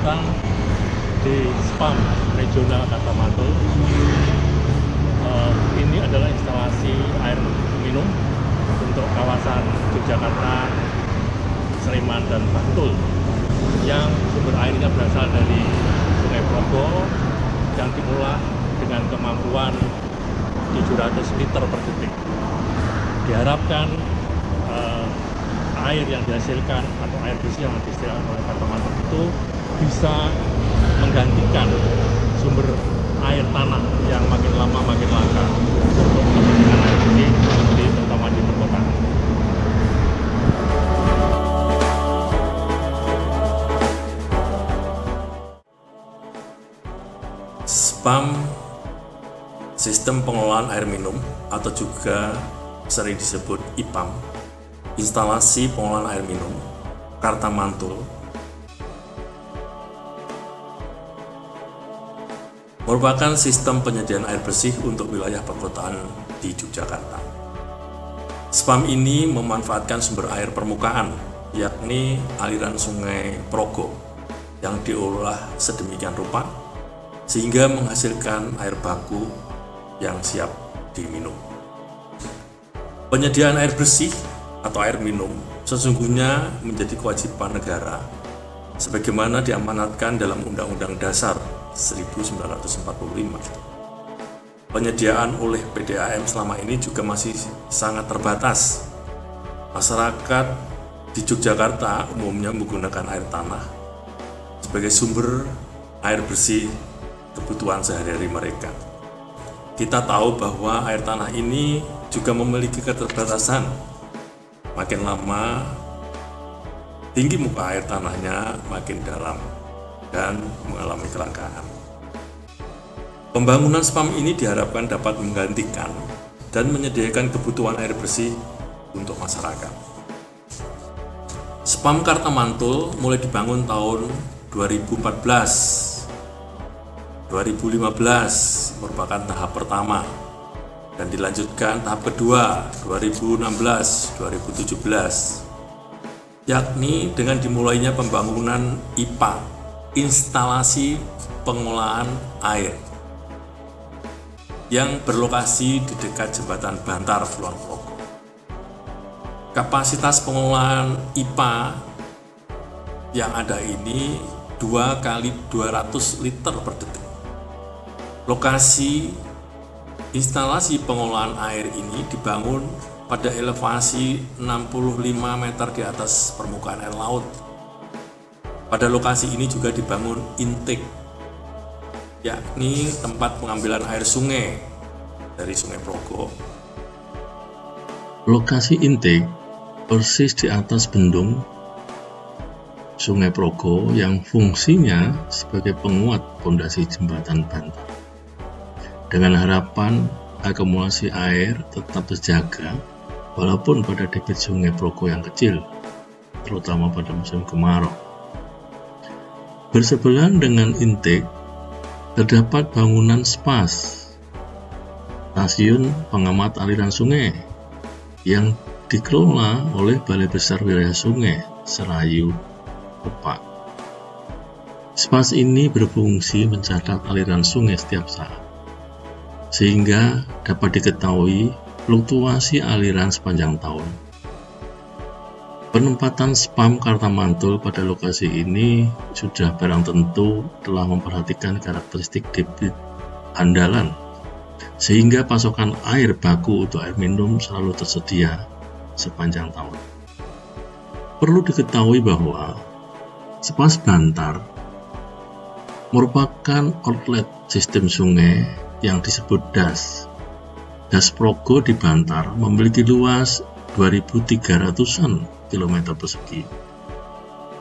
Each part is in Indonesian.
datang di SPAM Regional Kartamantul. Ini adalah instalasi air minum untuk kawasan Yogyakarta, Sleman, dan Bantul yang sumber airnya berasal dari Sungai Progo yang diolah dengan kemampuan 700 liter per detik. Diharapkan air yang dihasilkan atau air bersih yang dihasilkan oleh Kartamantul itu bisa menggantikan sumber air tanah yang makin lama makin langka untuk kepentingan air bersih, terutama di perkotaan. SPAM, Sistem Pengelolaan Air Minum, atau juga sering disebut IPAM, Instalasi Pengelolaan Air Minum, Kartamantul, merupakan sistem penyediaan air bersih untuk wilayah perkotaan di Yogyakarta. SPAM ini memanfaatkan sumber air permukaan, yakni aliran Sungai Progo, yang diolah sedemikian rupa sehingga menghasilkan air baku yang siap diminum. Penyediaan air bersih atau air minum sesungguhnya menjadi kewajiban negara sebagaimana diamanatkan dalam Undang-Undang Dasar 1945. Penyediaan oleh PDAM selama ini juga masih sangat terbatas. Masyarakat di Yogyakarta umumnya menggunakan air tanah sebagai sumber air bersih kebutuhan sehari-hari mereka. Kita tahu bahwa air tanah ini juga memiliki keterbatasan. Makin lama, tinggi muka air tanahnya makin dalam dan mengalami kelangkaan. Pembangunan SPAM ini diharapkan dapat menggantikan dan menyediakan kebutuhan air bersih untuk masyarakat. SPAM Kartamantul mulai dibangun tahun 2014. 2015 merupakan tahap pertama dan dilanjutkan tahap kedua 2016-2017, yakni dengan dimulainya pembangunan IPA, Instalasi Pengolahan Air, yang berlokasi di dekat Jembatan Bantar, Kulon Progo. Kapasitas pengolahan IPA yang ada ini 2 kali 200 liter per detik. Lokasi instalasi pengolahan air ini dibangun pada elevasi 65 meter di atas permukaan air laut. Pada lokasi ini juga dibangun intake, yakni tempat pengambilan air sungai dari Sungai Progo. Lokasi intake persis di atas bendung Sungai Progo yang fungsinya sebagai penguat pondasi jembatan Bantar. Dengan harapan akumulasi air tetap terjaga walaupun pada debit Sungai Progo yang kecil, terutama pada musim kemarau. Bersebelahan dengan intake terdapat bangunan SPAS, Stasiun Pengamat Aliran Sungai, yang dikelola oleh Balai Besar Wilayah Sungai Serayu Kepak. SPAS ini berfungsi mencatat aliran sungai setiap saat, sehingga dapat diketahui fluktuasi aliran sepanjang tahun. Penempatan SPAM Kartamantul pada lokasi ini sudah barang tentu telah memperhatikan karakteristik debit andalan, sehingga pasokan air baku untuk air minum selalu tersedia sepanjang tahun. Perlu diketahui bahwa SPAS Bantar merupakan outlet sistem sungai yang disebut DAS. DAS Progo di Bantar memiliki luas 2.300-an km persegi.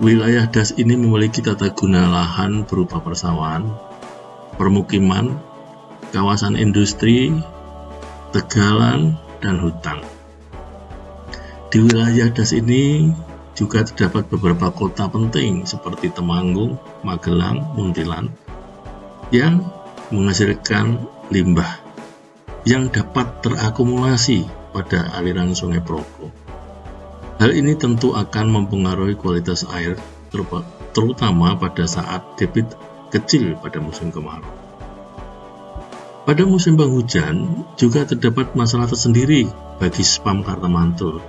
Wilayah DAS ini memiliki tata guna lahan berupa persawahan, permukiman, kawasan industri, tegalan, dan hutan. Di wilayah DAS ini juga terdapat beberapa kota penting seperti Temanggung, Magelang, Muntilan yang menghasilkan limbah yang dapat terakumulasi pada aliran Sungai Progo. Hal ini tentu akan mempengaruhi kualitas air terutama pada saat debit kecil pada musim kemarau. Pada musim penghujan juga terdapat masalah tersendiri bagi spam karta mantul,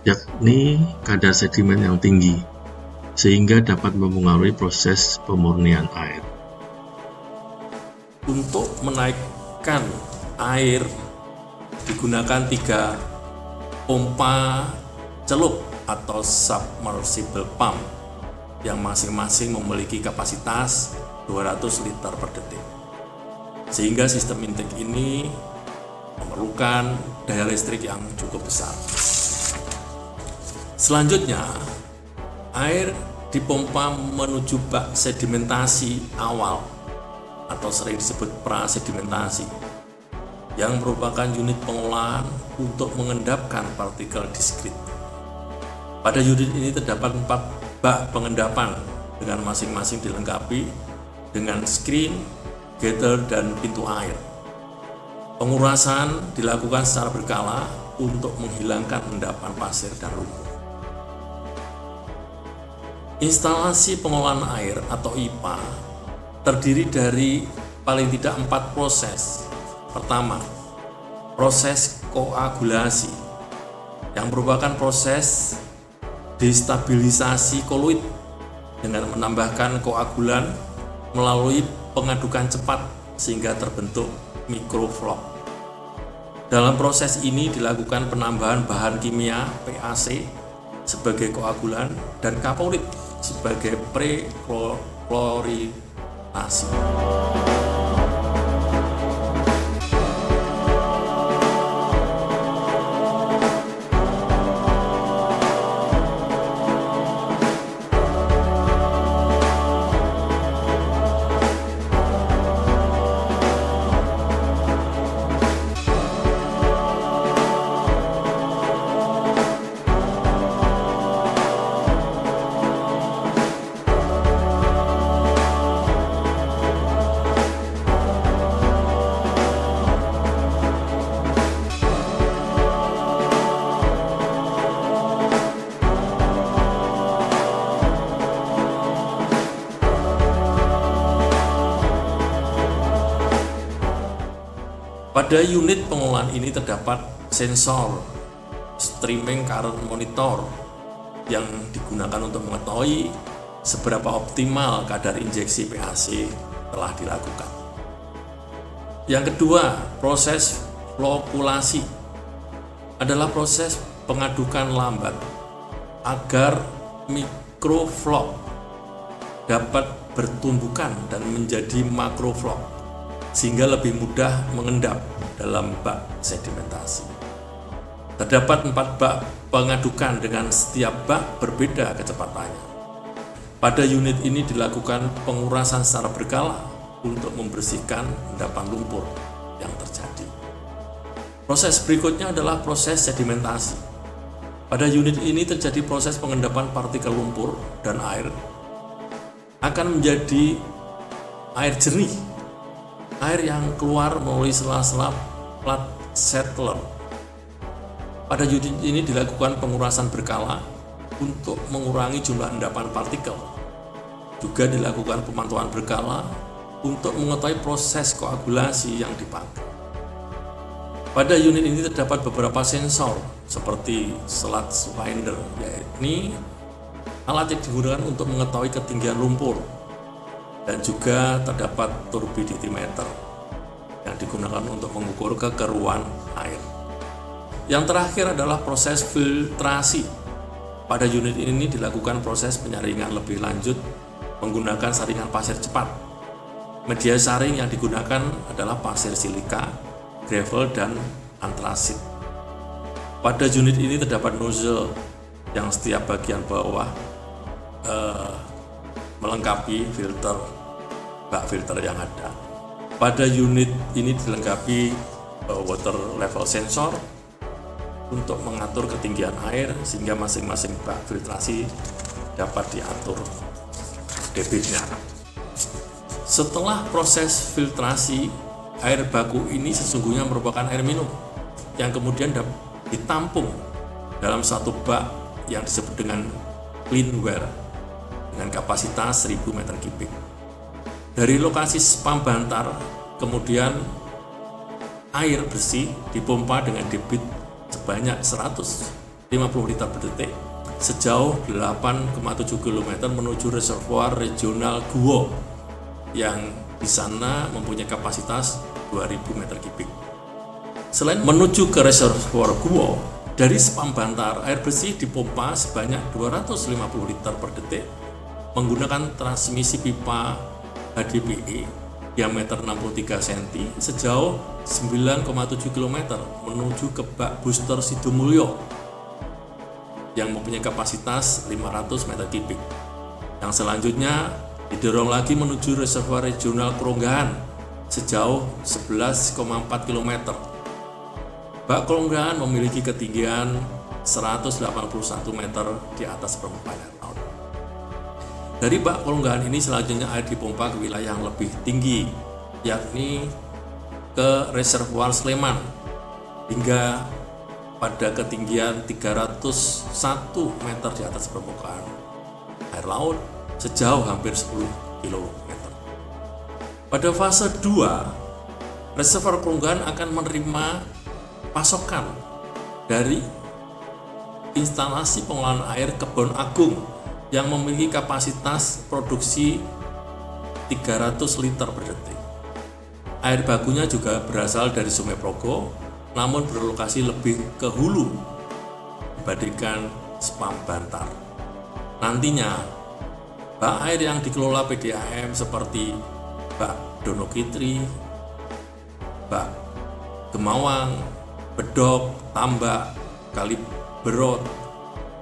yakni kadar sedimen yang tinggi, sehingga dapat mempengaruhi proses pemurnian air. Untuk menaikkan air digunakan 3 pompa celup atau submersible pump yang masing-masing memiliki kapasitas 200 liter per detik. Sehingga sistem intake ini memerlukan daya listrik yang cukup besar. Selanjutnya, air dipompa menuju bak sedimentasi awal atau sering disebut prasedimentasi, yang merupakan unit pengolahan untuk mengendapkan partikel diskrit. Pada unit ini terdapat 4 bak pengendapan dengan masing-masing dilengkapi dengan screen, gutter, dan pintu air. Pengurasan dilakukan secara berkala untuk menghilangkan endapan pasir dan lumpur. Instalasi pengolahan air atau IPA terdiri dari paling tidak 4 proses. Pertama, proses koagulasi yang merupakan proses destabilisasi koloid dengan menambahkan koagulan melalui pengadukan cepat sehingga terbentuk mikroflok. Dalam proses ini dilakukan penambahan bahan kimia PAC sebagai koagulan dan kapolit sebagai preklorinasi. Pada unit pengolahan ini terdapat sensor streaming current monitor yang digunakan untuk mengetahui seberapa optimal kadar injeksi PAC telah dilakukan. Yang kedua, proses flokulasi adalah proses pengadukan lambat agar mikroflok dapat bertumbukan dan menjadi makroflok sehingga lebih mudah mengendap dalam bak sedimentasi. Terdapat 4 bak pengadukan dengan setiap bak berbeda kecepatannya. Pada unit ini dilakukan pengurasan secara berkala untuk membersihkan endapan lumpur yang terjadi. Proses berikutnya adalah proses sedimentasi. Pada unit ini terjadi proses pengendapan partikel lumpur dan air akan menjadi air jernih, air yang keluar melalui sela-sela plat settler. Pada unit ini dilakukan pengurasan berkala untuk mengurangi jumlah endapan partikel. Juga dilakukan pemantauan berkala untuk mengetahui proses koagulasi yang dipakai. Pada unit ini terdapat beberapa sensor seperti sludge finder, yakni alat yang digunakan untuk mengetahui ketinggian lumpur, dan juga terdapat turbidimeter yang digunakan untuk mengukur kekeruan air. Yang terakhir adalah proses filtrasi. Pada unit ini dilakukan proses penyaringan lebih lanjut menggunakan saringan pasir cepat. Media saring yang digunakan adalah pasir silika, gravel, dan antrasit. Pada unit ini terdapat nozzle yang setiap bagian bawah melengkapi bak filter yang ada. Pada unit ini dilengkapi water level sensor untuk mengatur ketinggian air sehingga masing-masing bak filtrasi dapat diatur debitnya. Setelah proses filtrasi, air baku ini sesungguhnya merupakan air minum yang kemudian ditampung dalam satu bak yang disebut dengan cleanware dengan kapasitas 1000 meter kubik. Dari lokasi spam Bantar, kemudian air bersih dipompa dengan debit sebanyak 150 liter per detik sejauh 8,7 km menuju reservoir regional Guo yang di sana mempunyai kapasitas 2000 meter kubik. Selain menuju ke reservoir Guo, dari spam Bantar air bersih dipompa sebanyak 250 liter per detik menggunakan transmisi pipa HDPE diameter 63 cm sejauh 9,7 km menuju ke bak booster Sidomulyo yang mempunyai kapasitas 500 meter kubik. Yang selanjutnya didorong lagi menuju reservoir regional Kronggahan sejauh 11,4 km. Bak Kronggahan memiliki ketinggian 181 meter di atas permukaan air laut. Dari bak Kronggahan ini selanjutnya air dipompa ke wilayah yang lebih tinggi, yakni ke reservoir Sleman hingga pada ketinggian 301 meter di atas permukaan air laut sejauh hampir 10 km. Pada fase 2, reservoir Kronggahan akan menerima pasokan dari instalasi pengolahan air Kebon Agung yang memiliki kapasitas produksi 300 liter per detik. Air bakunya juga berasal dari Sungai Progo, namun berlokasi lebih ke hulu dibandingkan spam Bantar. Nantinya, bak air yang dikelola PDAM seperti bak Donokitri, bak Gemawang, Bedok, Tambak, Kaliberot,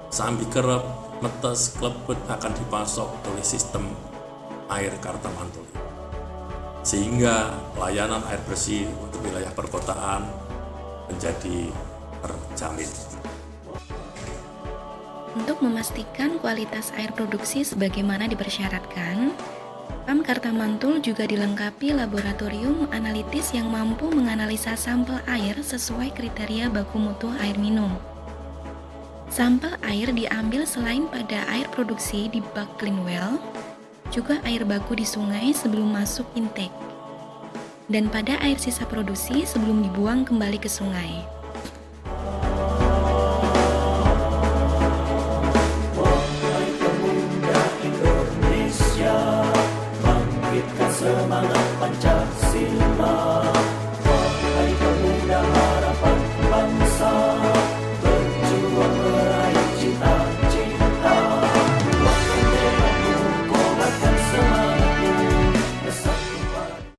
Sambikerep, Metes, Klebet akan dipasok oleh sistem air Kartamantul, sehingga layanan air bersih untuk wilayah perkotaan menjadi terjamin. Untuk memastikan kualitas air produksi sebagaimana dipersyaratkan, PAM Kartamantul juga dilengkapi laboratorium analitis yang mampu menganalisa sampel air sesuai kriteria baku mutu air minum. Sampel air diambil selain pada air produksi di bak clean well, juga air baku di sungai sebelum masuk intake, dan pada air sisa produksi sebelum dibuang kembali ke sungai.